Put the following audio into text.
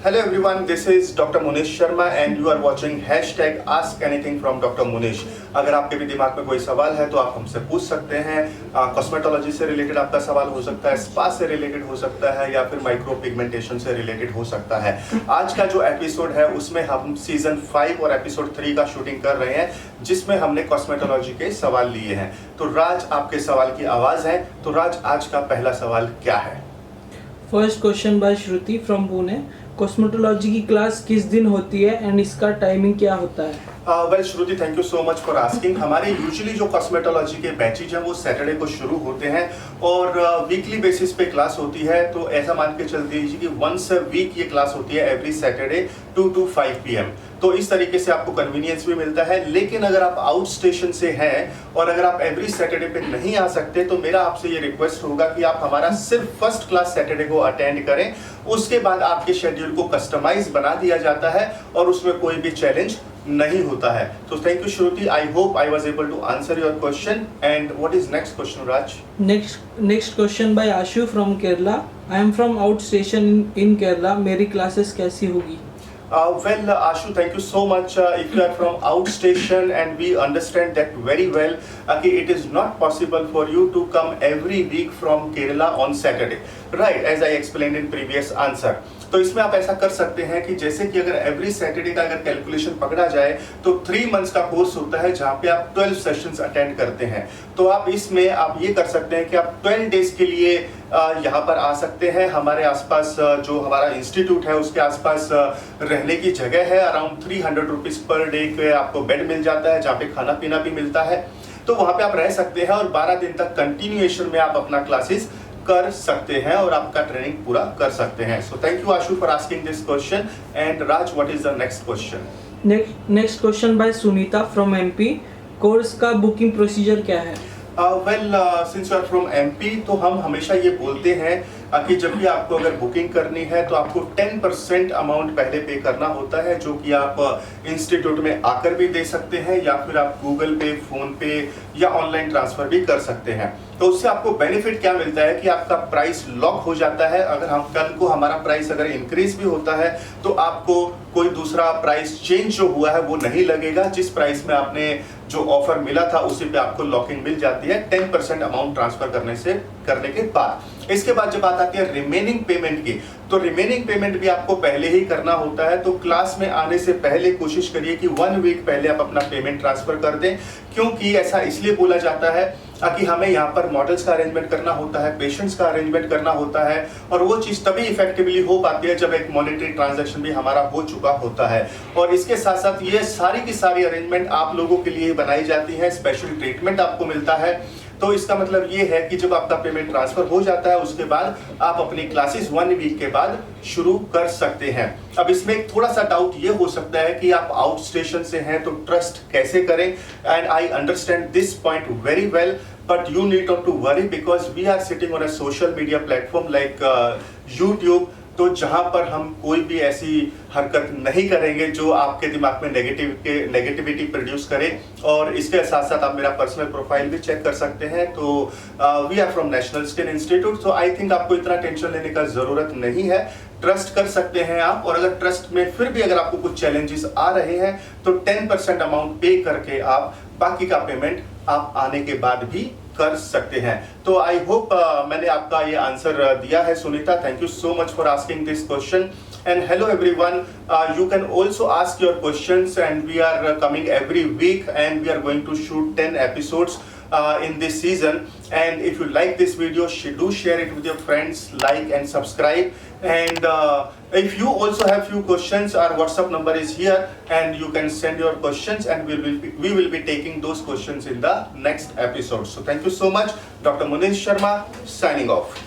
Hello everyone, this is Dr. Munish Sharma and you are watching hashtag Ask Anything from Dr. Munish। अगर आपके भी दिमाग में कोई सवाल है तो आप हमसे पूछ सकते हैं। कॉस्मेटोलॉजी से रिलेटेड आपका सवाल हो सकता है, स्पा से रिलेटेड हो सकता है या फिर माइक्रो पिगमेंटेशन से रिलेटेड हो सकता है। आज का जो एपिसोड है उसमें हम सीजन 5 और एपिसोड 3 का शूटिंग कर रहे हैं, जिसमें हमने कॉस्मेटोलॉजी के सवाल लिए हैं। तो राज आपके सवाल की आवाज है, तो राज आज का पहला सवाल क्या है? First question by Shruti from Pune. Cosmetology की क्लास किस दिन होती है एंड इसका टाइमिंग क्या होता है? Well Shruti, thank you so much for asking. हमारे यूजुअली जो कॉस्मेटोलॉजी के बैचेज हैं वो सैटरडे को शुरू होते हैं और वीकली बेसिस पे क्लास होती है। तो ऐसा मान के चल दीजिए कि वंस अ वीक ये क्लास होती है, एवरी सैटरडे 2 to 5 PM। तो इस तरीके से आपको कन्वीनियंस भी मिलता है। लेकिन अगर आप आउट स्टेशन से हैं और अगर आप एवरी सैटरडे पे नहीं आ सकते तो मेरा आपसे ये रिक्वेस्ट होगा कि आप हमारा सिर्फ फर्स्ट क्लास सैटरडे को अटेंड करें। उसके बाद आपके शेड्यूल को कस्टमाइज बना दिया जाता है और उसमें कोई भी चैलेंज नहीं होता है। तो thank you Shruti, I hope I was able to answer your question. And what is next question Raj? Next question by Ashu from Kerala. I am from outstation in Kerala, मेरी क्लासेस कैसी होगी? Well, Ashu, thank you so much. If you are from outstation, and we understand that very well, it is not possible for you to come every week from Kerala on Saturday, right? As I explained in previous answer. तो इसमें आप ऐसा कर सकते हैं कि जैसे कि अगर एवरी सैटरडे का अगर कैलकुलेशन पकड़ा जाए तो 3 मंथ्स का कोर्स होता है जहां पे आप 12 सेशंस अटेंड करते हैं। तो आप इसमें आप ये कर सकते हैं कि आप 12 डेज के लिए यहाँ पर आ सकते हैं। हमारे आसपास जो हमारा इंस्टीट्यूट है उसके आसपास रहने की जगह है। अराउंड 300 रुपीज पर डे के आपको बेड मिल जाता है जहाँ पे खाना पीना भी मिलता है। तो वहाँ पे आप रह सकते हैं और 12 दिन तक कंटिन्यूएशन में आप अपना क्लासेस कर सकते हैं और आपका ट्रेनिंग पूरा कर सकते हैं। So thank you Ashu for asking this question. And Raj, what is the next question? Next question by Sunita from MP. Course का बुकिंग प्रोसीजर क्या है? Well, since you are from MP तो हम हमेशा ये बोलते हैं कि जब भी आपको अगर बुकिंग करनी है तो आपको 10% अमाउंट पहले पे करना होता है, जो कि आप इंस्टीट्यूट में आकर भी दे सकते हैं या फिर आप गूगल पे, फोन पे या ऑनलाइन ट्रांसफर भी कर सकते हैं। तो उससे आपको बेनिफिट क्या मिलता है कि आपका प्राइस लॉक हो जाता है। अगर हम कल को हमारा प्राइस अगर इंक्रीज भी होता है तो आपको कोई दूसरा प्राइस चेंज जो हुआ है वो नहीं लगेगा। जिस प्राइस में आपने जो ऑफर मिला था उसी पे आपको लॉकिंग मिल जाती है 10% अमाउंट ट्रांसफर करने के बाद। इसके बाद जब बात आती है रिमेनिंग पेमेंट की, तो रिमेनिंग पेमेंट भी आपको पहले ही करना होता है। तो क्लास में आने से पहले कोशिश करिए कि 1 वीक पहले आप अपना पेमेंट ट्रांसफर कर दें, क्योंकि ऐसा इसलिए बोला जाता है कि हमें यहाँ पर मॉडल्स का अरेंजमेंट करना होता है, पेशेंट्स का अरेंजमेंट करना होता है और वो चीज़ तभी इफेक्टिवली हो पाती है जब एक मॉनेटरी ट्रांजैक्शन भी हमारा हो चुका होता है। और इसके साथ साथ ये सारी की सारी अरेंजमेंट आप लोगों के लिए बनाई जाती है, स्पेशल ट्रीटमेंट आपको मिलता है। तो इसका मतलब ये है कि जब आपका पेमेंट ट्रांसफर हो जाता है उसके बाद आप अपनी क्लासेस 1 वीक के बाद शुरू कर सकते हैं। अब इसमें एक थोड़ा सा डाउट ये हो सकता है कि आप आउट स्टेशन से हैं तो ट्रस्ट कैसे करें, and I understand this point very well, but you need not to worry because we are sitting on a social media platform like YouTube, तो जहां पर हम कोई भी ऐसी हरकत नहीं करेंगे जो आपके दिमाग में नेगेटिविटी प्रोड्यूस करे। और इसके साथ साथ आप मेरा पर्सनल प्रोफाइल भी चेक कर सकते हैं। तो we are from national skin institute, तो आई थिंक आपको इतना टेंशन लेने का जरूरत नहीं है। ट्रस्ट कर सकते हैं आप, और अगर ट्रस्ट में फिर भी अगर आपको कुछ चैलेंजेस आ रहे हैं तो 10% अमाउंट पे करके आप बाकी का पेमेंट आप आने के बाद भी कर सकते हैं। तो आई होप मैंने आपका ये आंसर दिया है Sunita. Thank you so much for asking this question. And hello everyone, you can also ask your questions and we are coming every week and we are going to shoot 10 episodes in this season. And if you like this video, do share it with your friends, like and subscribe. And if you also have few questions, our WhatsApp number is here and you can send your questions and we will be taking those questions in the next episode. So thank you so much. Dr. Munish Sharma signing off.